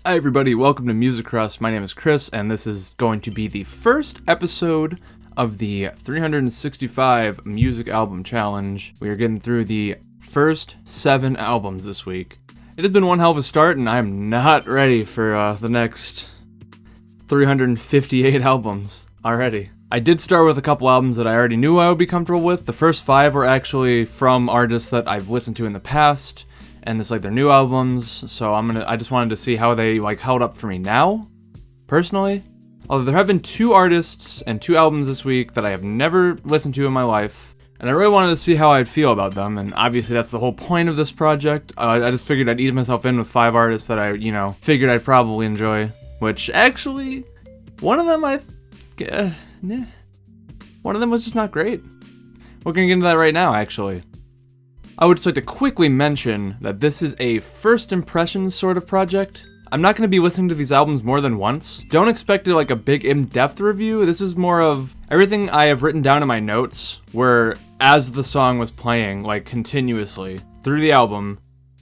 Hi everybody, welcome to MusiCrust. My name is Chris, and this is going to be the first episode of the 365 Music Album Challenge. We are getting through the first 7 albums this week. It has been one hell of a start, and I'm not ready for the next 358 albums already. I did start with a couple albums that I already knew I would be comfortable with. The first 5 were actually from artists that I've listened to in the past, and it's like their new albums, so I just wanted to see how they held up for me now, personally. Although there have been 2 artists and 2 albums this week that I have never listened to in my life, and I really wanted to see how I'd feel about them, and obviously that's the whole point of this project. I just figured I'd ease myself in with 5 artists that I, figured I'd probably enjoy, which actually, one of them one of them was just not great. We're gonna get into that right now, actually. I would just like to quickly mention that this is a first impressions sort of project. I'm not going to be listening to these albums more than once. Don't expect it like a big in-depth review. This is more of everything I have written down in my notes, where as the song was playing, continuously through the album,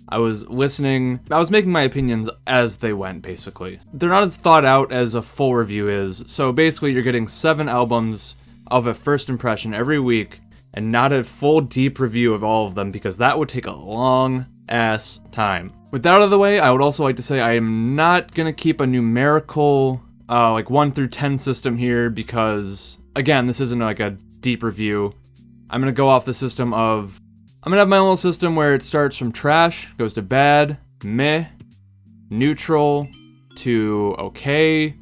I was making my opinions as they went, basically. They're not as thought out as a full review is, so basically you're getting 7 albums of a first impression every week, and not a full deep review of all of them, because that would take a long ass time. With that out of the way, I would also like to say I am not gonna keep a numerical 1 through 10 system here, because again, this isn't a deep review. I'm gonna go off the system of, I'm gonna have my own little system where it starts from trash, goes to bad, meh, neutral, to okay,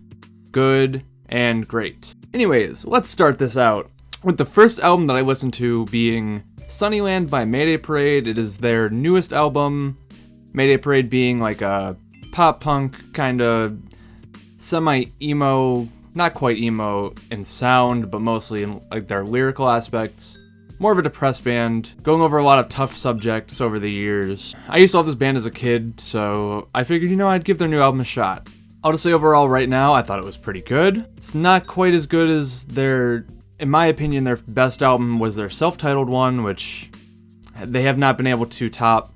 good, and great. Anyways, let's start this out with the first album that I listened to being Sunnyland by Mayday Parade. It is their newest album, Mayday Parade being a pop punk kind of semi-emo, not quite emo in sound, but mostly in their lyrical aspects. More of a depressed band, going over a lot of tough subjects over the years. I used to love this band as a kid, so I figured, I'd give their new album a shot. I'll just say overall right now, I thought it was pretty good. It's not quite as good as in my opinion, their best album was their self-titled one, which they have not been able to top.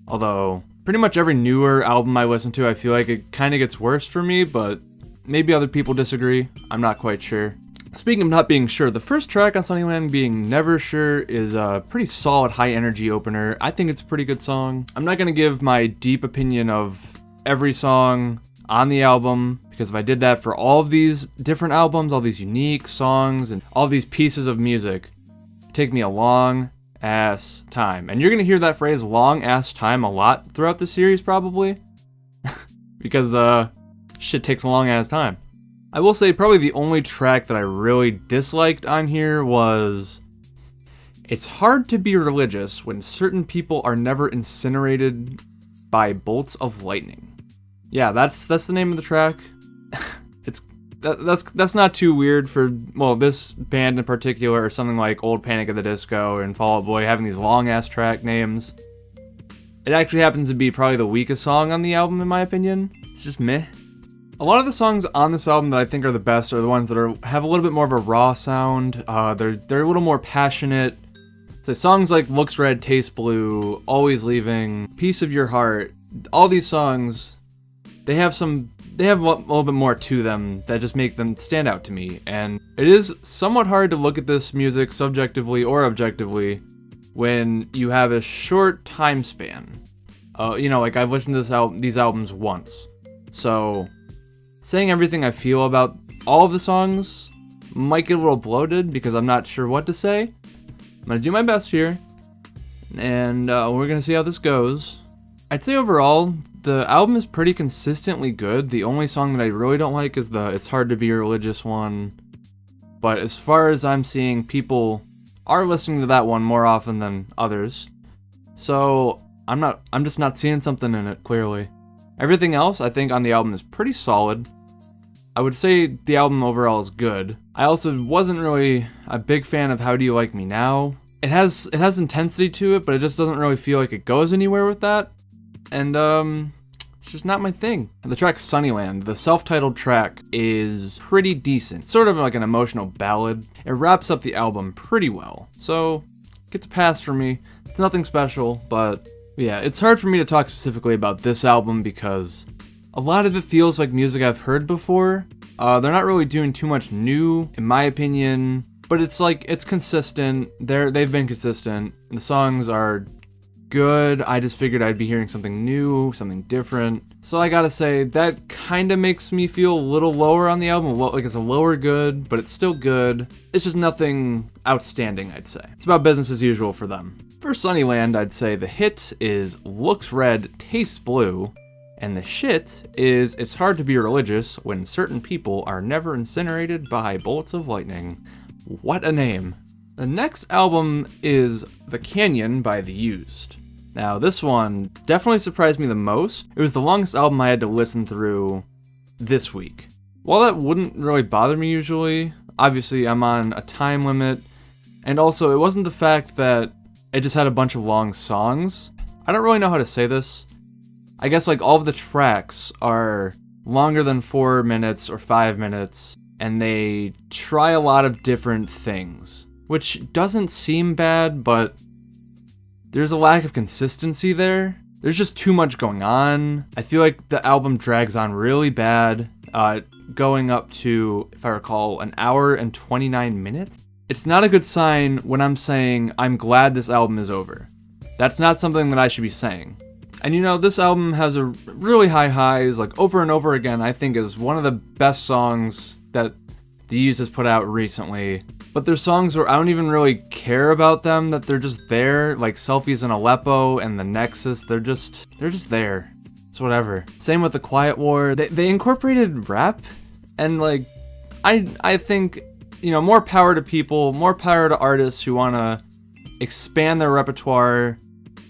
Although, pretty much every newer album I listen to, I feel like it kind of gets worse for me, but maybe other people disagree. I'm not quite sure. Speaking of not being sure, the first track on Sunnyland, being Never Sure, is a pretty solid high-energy opener. I think it's a pretty good song. I'm not going to give my deep opinion of every song on the album, because if I did that for all of these different albums, all these unique songs, and all these pieces of music, it'd take me a long ass time. And you're gonna hear that phrase, long ass time, a lot throughout the series, probably. Because, shit takes a long ass time. I will say, probably the only track that I really disliked on here was, it's hard to be religious when certain people are never incinerated by bolts of lightning. Yeah, that's the name of the track. That's not too weird for, this band in particular, or something like Old Panic at the Disco and Fall Out Boy having these long ass track names. It actually happens to be probably the weakest song on the album, in my opinion. It's just meh. A lot of the songs on this album that I think are the best are the ones that have a little bit more of a raw sound. They're a little more passionate. So songs like Looks Red, Tastes Blue, Always Leaving, Piece of Your Heart. All these songs, they have a little bit more to them that just make them stand out to me. And it is somewhat hard to look at this music subjectively or objectively when you have a short time span. I've listened to these albums once. So saying everything I feel about all of the songs might get a little bloated because I'm not sure what to say. I'm going to do my best here, and we're going to see how this goes. I'd say overall, the album is pretty consistently good. The only song that I really don't like is the It's Hard to Be a Religious one. But as far as I'm seeing, people are listening to that one more often than others. So I'm just not seeing something in it, clearly. Everything else, I think, on the album is pretty solid. I would say the album overall is good. I also wasn't really a big fan of How Do You Like Me Now. It has intensity to it, but it just doesn't really feel like it goes anywhere with that. And it's just not my thing. The track Sunnyland, the self-titled track, is pretty decent. It's sort of like an emotional ballad. It wraps up the album pretty well. So, gets a pass for me. It's nothing special, but yeah, it's hard for me to talk specifically about this album because A lot of it feels like music I've heard before. They're not really doing too much new, in my opinion, but it's like, it's consistent. They've been consistent. The songs are good. I just figured I'd be hearing something new, something different. So I gotta say, that kind of makes me feel a little lower on the album. Like it's a lower good, but it's still good. It's just nothing outstanding, I'd say. It's about business as usual for them. For Sunnyland, I'd say the hit is Looks Red, Tastes Blue, and the shit is It's Hard to Be Religious When Certain People Are Never Incinerated by Bolts of Lightning. What a name. The next album is The Canyon by The Used. Now, this one definitely surprised me the most. It was the longest album I had to listen through this week. While that wouldn't really bother me usually, obviously I'm on a time limit, and also it wasn't the fact that it just had a bunch of long songs. I don't really know how to say this. I guess like all of the tracks are longer than 4 minutes or 5 minutes, and they try a lot of different things, which doesn't seem bad, but there's a lack of consistency there. There's just too much going on. I feel like the album drags on really bad, going up to, if I recall, 1 hour and 29 minutes. It's not a good sign when I'm saying I'm glad this album is over. That's not something that I should be saying. And you know, this album has a really high highs, like Over and Over Again, I think is one of the best songs that The Used has put out recently. But there's songs where I don't even really care about them, that they're just there, like Selfies in Aleppo and The Nexus, they're just there. It's whatever. Same with The Quiet War. They incorporated rap, and like, I think, you know, more power to people, more power to artists who want to expand their repertoire,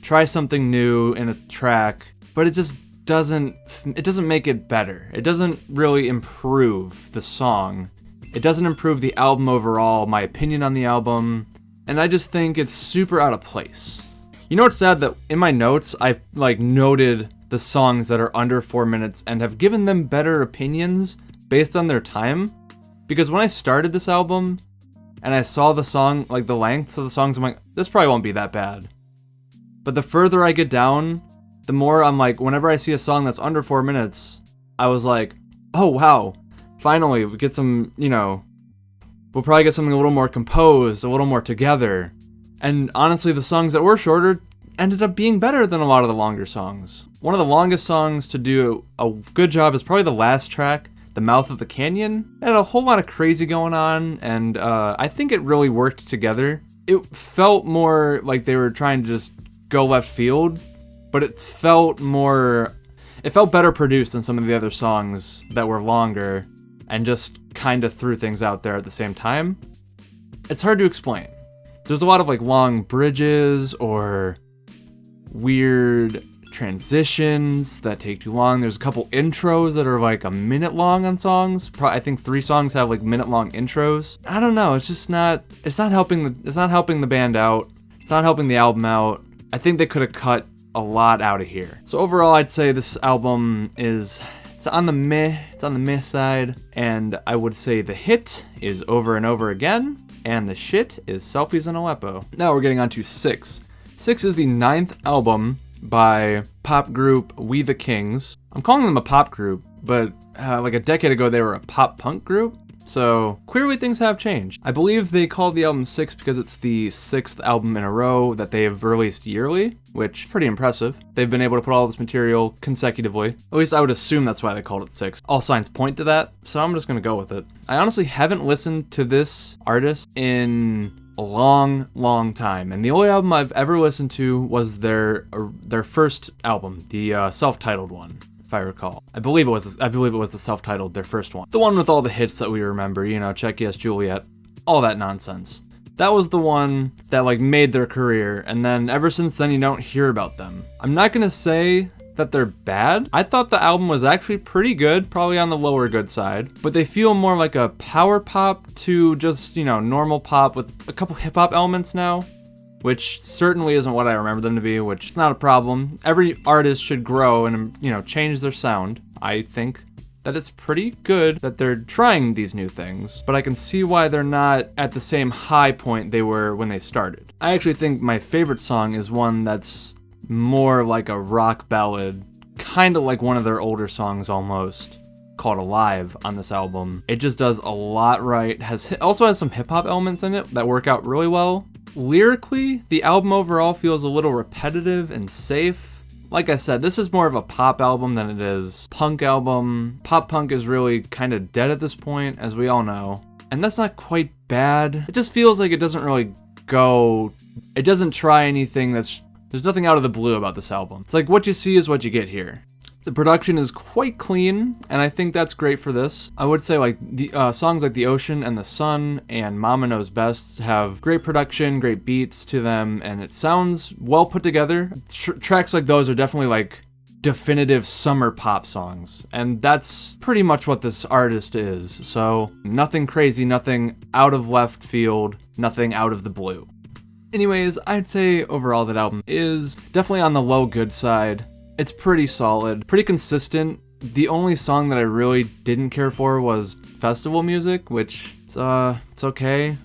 try something new in a track, but it just doesn't make it better. It doesn't really improve the song. It doesn't improve the album overall, my opinion on the album, and I just think it's super out of place. You know what's sad? That in my notes, I've like noted the songs that are under 4 minutes and have given them better opinions based on their time. Because when I started this album and I saw the song, like the lengths of the songs, I'm like, this probably won't be that bad. But the further I get down, the more I'm like, whenever I see a song that's under 4 minutes, I was like, oh wow, finally we get some, you know, we'll probably get something a little more composed, a little more together. And honestly, the songs that were shorter ended up being better than a lot of the longer songs. One of the longest songs to do a good job is probably the last track, The Mouth of the Canyon. It had a whole lot of crazy going on, and I think it really worked together. It felt more like they were trying to just go left field, but it felt better produced than some of the other songs that were longer and just kind of threw things out there at the same time. It's hard to explain. There's a lot of like long bridges or weird transitions that take too long. There's a couple intros that are like a minute long on songs. I think 3 songs have like minute-long intros. I don't know. It's not helping the band out. It's not helping the album out. I think they could have cut a lot out of here. So overall, I'd say this album it's on the meh side, and I would say the hit is Over and Over Again, and the shit is Selfies in Aleppo. Now we're getting on to 6. 6 is the 9th album by pop group We the Kings. I'm calling them a pop group, but like a decade ago they were a pop punk group. So clearly things have changed. I believe they called the album 6 because it's the 6th album in a row that they have released yearly, which is pretty impressive. They've been able to put all this material consecutively. At least I would assume that's why they called it 6. All signs point to that, so I'm just gonna go with it. I honestly haven't listened to this artist in a long time, and the only album I've ever listened to was their first album, the self-titled one. If I recall. I believe it was the self-titled, their first one. The one with all the hits that we remember, you know, Check Yes Juliet, all that nonsense. That was the one that like made their career, and then ever since then you don't hear about them. I'm not gonna say that they're bad. I thought the album was actually pretty good, probably on the lower good side, but they feel more like a power pop to just, you know, normal pop with a couple hip hop elements now. Which certainly isn't what I remember them to be, which is not a problem. Every artist should grow and, you know, change their sound. I think that it's pretty good that they're trying these new things, but I can see why they're not at the same high point they were when they started. I actually think my favorite song is one that's more like a rock ballad kind of like one of their older songs almost, called Alive on this album. It just does a lot right. Also has some hip-hop elements in it that work out really well. Lyrically, the album overall feels a little repetitive and safe. Like I said, this is more of a pop album than it is punk album. Pop punk is really kind of dead at this point, as we all know. And that's not quite bad. It just feels like it doesn't really go... It doesn't try anything that's... There's nothing out of the blue about this album. It's like what you see is what you get here. The production is quite clean, and I think that's great for this. I would say like the songs like The Ocean and The Sun and Mama Knows Best have great production, great beats to them, and it sounds well put together. Tracks like those are definitely like definitive summer pop songs, and that's pretty much what this artist is. So nothing crazy, nothing out of left field, nothing out of the blue. Anyways, I'd say overall that album is definitely on the low good side. It's pretty solid, pretty consistent. The only song that I really didn't care for was Festival Music, which it's okay.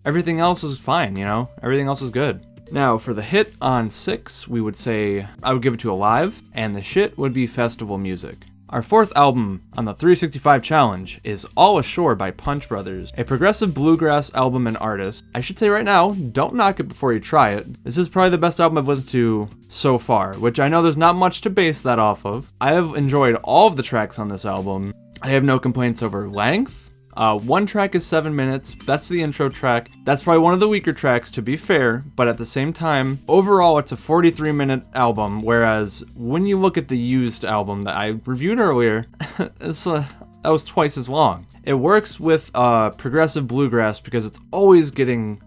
Everything else is fine, you know? Everything else is good. Now, for the hit on 6, we would say I would give it to Alive, and the shit would be Festival Music. Our fourth album on the 365 challenge is All Ashore by Punch Brothers, a progressive bluegrass album and artist. I should say right now, don't knock it before you try it. This is probably the best album I've listened to so far, which I know there's not much to base that off of. I have enjoyed all of the tracks on this album. I have no complaints over length. One track is 7 minutes. That's the intro track. That's probably one of the weaker tracks, to be fair, but at the same time, overall it's a 43-minute album, whereas when you look at the Used album that I reviewed earlier, that was twice as long. It works with progressive bluegrass because it's always getting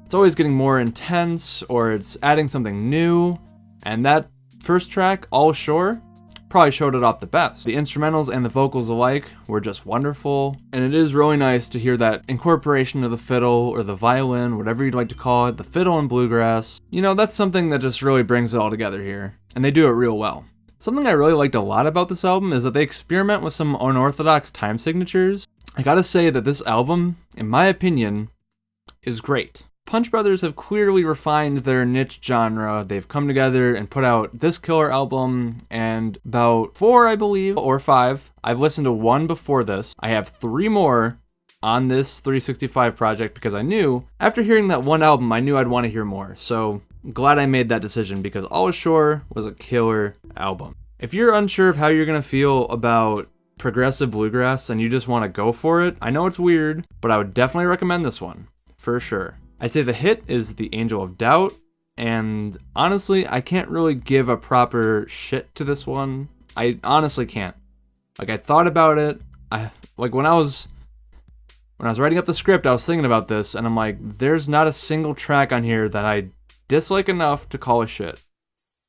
more intense, or it's adding something new, and that first track, All Ashore, probably showed it off the best. The instrumentals and the vocals alike were just wonderful, and it is really nice to hear that incorporation of the fiddle or the violin, whatever you'd like to call it, the fiddle and bluegrass. You know, that's something that just really brings it all together here, and they do it real well. Something I really liked a lot about this album is that they experiment with some unorthodox time signatures. I gotta say that this album, in my opinion, is great. Punch Brothers have clearly refined their niche genre. They've come together and put out this killer album and about 4, I believe, or 5. I've listened to 1 before this. I have 3 more on this 365 project because I knew, after hearing that 1 album, I knew I'd want to hear more. So glad I made that decision because All Ashore was a killer album. If you're unsure of how you're going to feel about progressive bluegrass and you just want to go for it, I know it's weird, but I would definitely recommend this one, for sure. I'd say the hit is The Angel of Doubt, and honestly, I can't really give a proper shit to this one. I honestly can't. Like, I thought about it. When I was writing up the script, I was thinking about this, and I'm like, there's not a single track on here that I dislike enough to call a shit.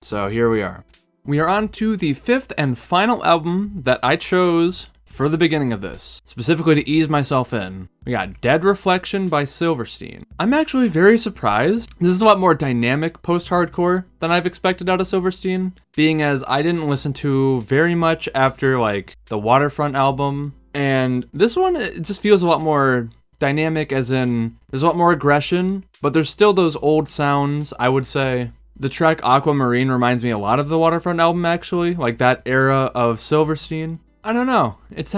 So here we are. We are on to the 5th and final album that I chose for the beginning of this, specifically to ease myself in. We got Dead Reflection by Silverstein. I'm actually very surprised. This is a lot more dynamic post-hardcore than I've expected out of Silverstein, being as I didn't listen to very much after like the Waterfront album, and this one, it just feels a lot more dynamic, as in there's a lot more aggression, but there's still those old sounds, I would say. The track Aquamarine reminds me a lot of the Waterfront album, actually, like that era of Silverstein. I don't know. It's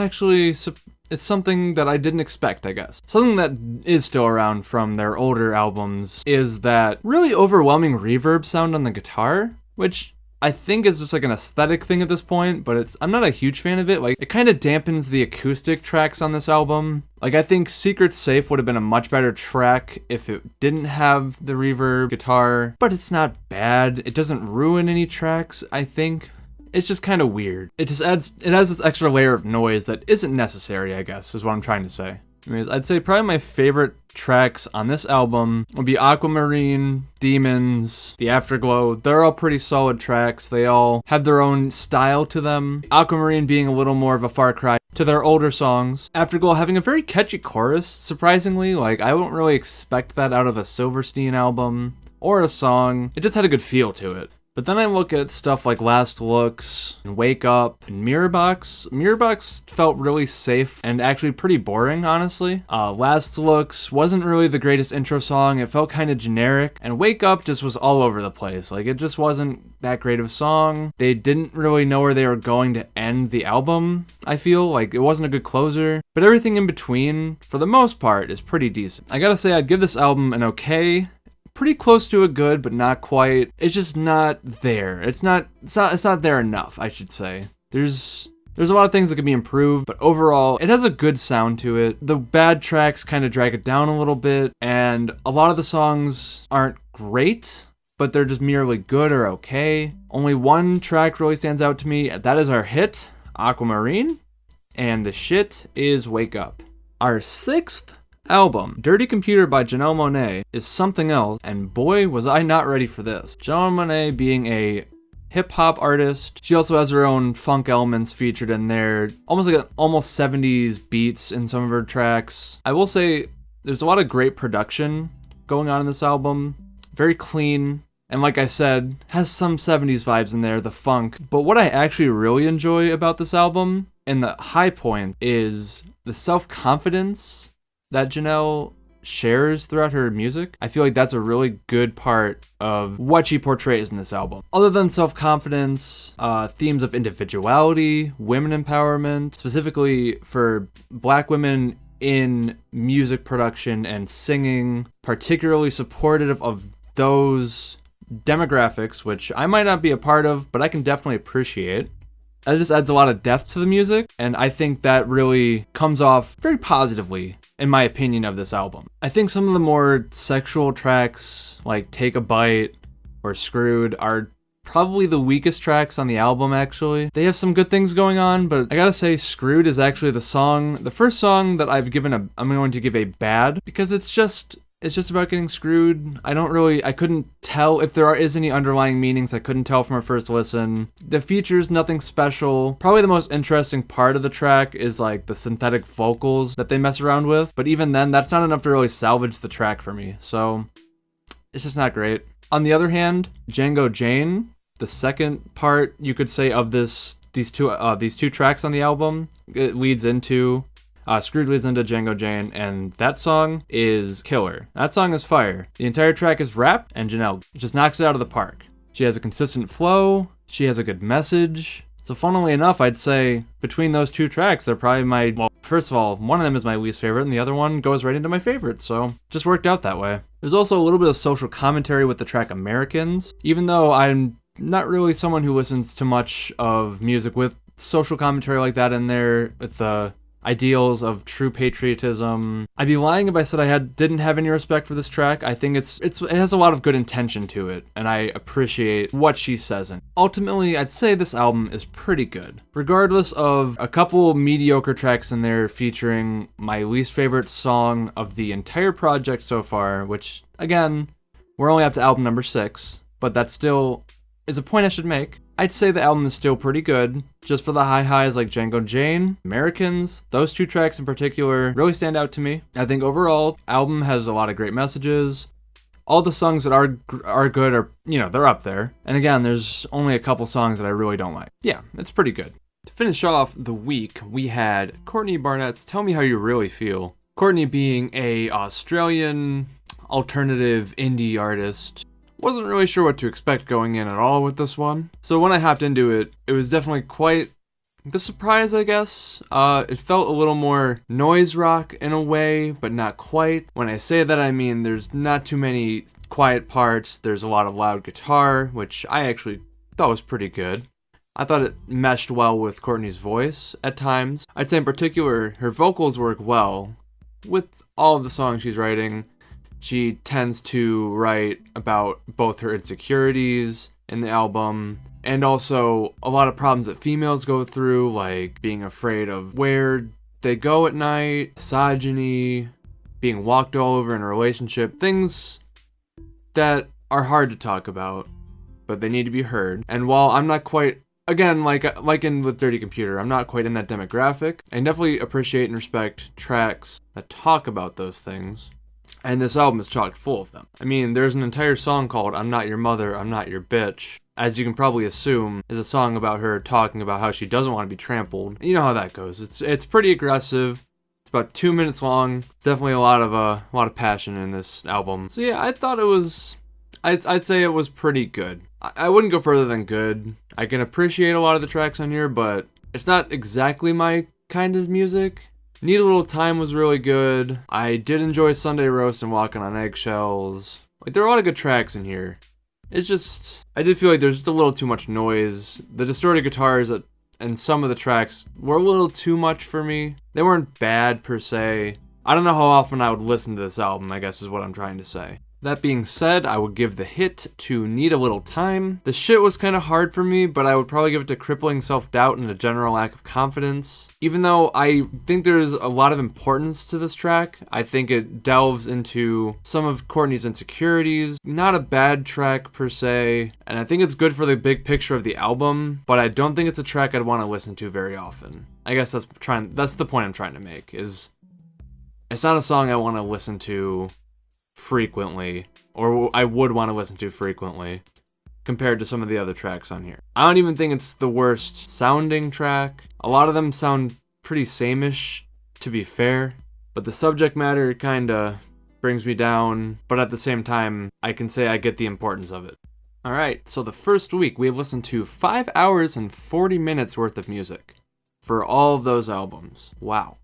something that I didn't expect, I guess. Something that is still around from their older albums is that really overwhelming reverb sound on the guitar, which I think is just like an aesthetic thing at this point, but I'm not a huge fan of it. Like, it kind of dampens the acoustic tracks on this album. Like, I think Secret Safe would have been a much better track if it didn't have the reverb guitar, but it's not bad. It doesn't ruin any tracks, I think. It's just kind of weird. It has this extra layer of noise that isn't necessary, I guess, is what I'm trying to say. Anyways, I'd say probably my favorite tracks on this album would be Aquamarine, Demons, The Afterglow. They're all pretty solid tracks. They all have their own style to them. Aquamarine being a little more of a far cry to their older songs. Afterglow having a very catchy chorus, surprisingly. Like, I wouldn't really expect that out of a Silverstein album or a song. It just had a good feel to it. But then I look at stuff like Last Looks, and Wake Up, and Mirror Box. Mirror Box felt really safe and actually pretty boring, honestly. Last Looks wasn't really the greatest intro song. It felt kind of generic. And Wake Up just was all over the place. Like, it just wasn't that great of a song. They didn't really know where they were going to end the album, I feel. Like, it wasn't a good closer. But everything in between, for the most part, is pretty decent. I gotta say, I'd give this album an okay. Pretty close to a good, but not quite. It's just not there. It's not there enough, I should say. There's a lot of things that can be improved, but overall, it has a good sound to it. The bad tracks kind of drag it down a little bit, and a lot of the songs aren't great, but they're just merely good or okay. Only one track really stands out to me. That is our hit, Aquamarine, and the shit is Wake Up. Our sixth album, Dirty Computer by Janelle Monae, is something else, and boy was I not ready for this. Janelle Monae being a hip-hop artist, she also has her own funk elements featured in there, almost 70s beats in some of her tracks. I will say there's a lot of great production going on in this album, very clean, and like I said, has some 70s vibes in there, the funk. But what I actually really enjoy about this album, and the high point, is the self-confidence that Janelle shares throughout her music. I feel like that's a really good part of what she portrays in this album. Other than self-confidence, themes of individuality, women empowerment, specifically for Black women in music production and singing, particularly supportive of those demographics, which I might not be a part of, but I can definitely appreciate. That just adds a lot of depth to the music, and I think that really comes off very positively, in my opinion, of this album. I think some of the more sexual tracks, like Take a Bite or Screwed, are probably the weakest tracks on the album, actually. They have some good things going on, but I gotta say, Screwed is actually the first song that I'm going to give a bad, because it's just about getting screwed. I couldn't tell if there is any underlying meanings. I couldn't tell from our first listen. The features, nothing special. Probably the most interesting part of the track is like the synthetic vocals that they mess around with. But even then, that's not enough to really salvage the track for me. So it's just not great. On the other hand, Django Jane, the second part, you could say, of these two tracks on the album, it leads into Screwed leads into Django Jane, and that song is killer. That song is fire. The entire track is rap, and Janelle just knocks it out of the park. She has a consistent flow, she has a good message. So funnily enough, I'd say between those two tracks, they're probably first of all, one of them is my least favorite, and the other one goes right into my favorite, so just worked out that way. There's also a little bit of social commentary with the track Americans, even though I'm not really someone who listens to much of music with social commentary like that in there. It's the ideals of true patriotism. I'd be lying if I said I didn't have any respect for this track. I think it has a lot of good intention to it, and I appreciate what she says in it. Ultimately, I'd say this album is pretty good, regardless of a couple mediocre tracks in there featuring my least favorite song of the entire project so far, which, again, we're only up to album number 6, but that still is a point I should make. I'd say the album is still pretty good, just for the high highs like Django Jane, Americans. Those two tracks in particular really stand out to me. I think overall, album has a lot of great messages. All the songs that are good are, they're up there. And again, there's only a couple songs that I really don't like. Yeah, it's pretty good. To finish off the week, we had Courtney Barnett's Tell Me How You Really Feel. Courtney being a Australian alternative indie artist. Wasn't really sure what to expect going in at all with this one. So when I hopped into it, it was definitely quite the surprise, I guess. It felt a little more noise rock in a way, but not quite. When I say that, I mean there's not too many quiet parts. There's a lot of loud guitar, which I actually thought was pretty good. I thought it meshed well with Courtney's voice at times. I'd say in particular, her vocals work well with all of the songs she's writing. She tends to write about both her insecurities in the album and also a lot of problems that females go through, like being afraid of where they go at night, misogyny, being walked all over in a relationship, things that are hard to talk about, but they need to be heard. And while I'm not quite, again, like in with Dirty Computer, I'm not quite in that demographic, I definitely appreciate and respect tracks that talk about those things. And this album is chock full of them. I mean, there's an entire song called I'm Not Your Mother, I'm Not Your Bitch. as you can probably assume, is a song about her talking about how she doesn't want to be trampled. You know how that goes. It's pretty aggressive. It's about 2 minutes long. It's definitely a lot of passion in this album. So yeah, I thought it was. I'd say it was pretty good. I wouldn't go further than good. I can appreciate a lot of the tracks on here, but it's not exactly my kind of music. Need a Little Time was really good. I did enjoy Sunday Roast and Walking on Eggshells. Like, there are a lot of good tracks in here. It's just, I did feel like there's just a little too much noise. The distorted guitars and some of the tracks were a little too much for me. They weren't bad per se. I don't know how often I would listen to this album, I guess is what I'm trying to say. That being said, I would give the hit to Need a Little Time. The shit was kind of hard for me, but I would probably give it to Crippling Self-Doubt and a general lack of confidence. Even though I think there's a lot of importance to this track, I think it delves into some of Courtney's insecurities. Not a bad track per se, and I think it's good for the big picture of the album, but I don't think it's a track I'd want to listen to very often. I guess that's the point I'm trying to make, is it's not a song I want to listen to frequently, or I would want to listen to frequently, compared to some of the other tracks on here. I don't even think it's the worst sounding track. A lot of them sound pretty same-ish, to be fair, but the subject matter kinda brings me down, but at the same time, I can say I get the importance of it. Alright, so the first week we have listened to 5 hours and 40 minutes worth of music for all of those albums. Wow.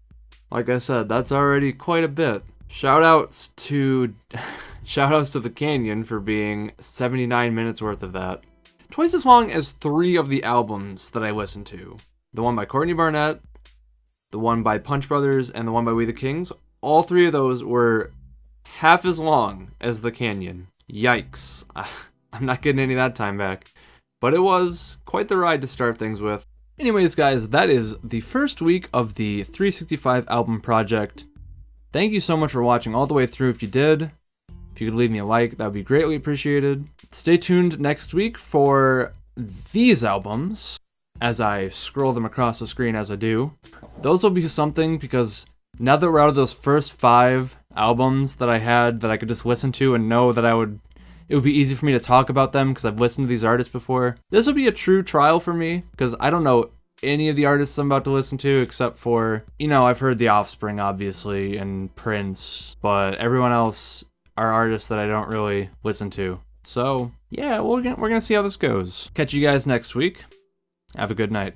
Like I said, that's already quite a bit. Shoutouts to The Canyon for being 79 minutes worth of that. Twice as long as 3 of the albums that I listened to. The one by Courtney Barnett, the one by Punch Brothers, and the one by We the Kings. All 3 of those were half as long as The Canyon. Yikes. I'm not getting any of that time back. But it was quite the ride to start things with. Anyways, guys, that is the first week of the 365 album project. Thank you so much for watching all the way through if you did. If you could leave me a like, that would be greatly appreciated. Stay tuned next week for these albums, as I scroll them across the screen as I do. Those will be something, because now that we're out of those first 5 albums that I had that I could just listen to and know that it would be easy for me to talk about them because I've listened to these artists before. This will be a true trial for me, because I don't know any of the artists I'm about to listen to except for, I've heard The Offspring, obviously, and Prince, but everyone else are artists that I don't really listen to. So, yeah, we're gonna see how this goes. Catch you guys next week. Have a good night.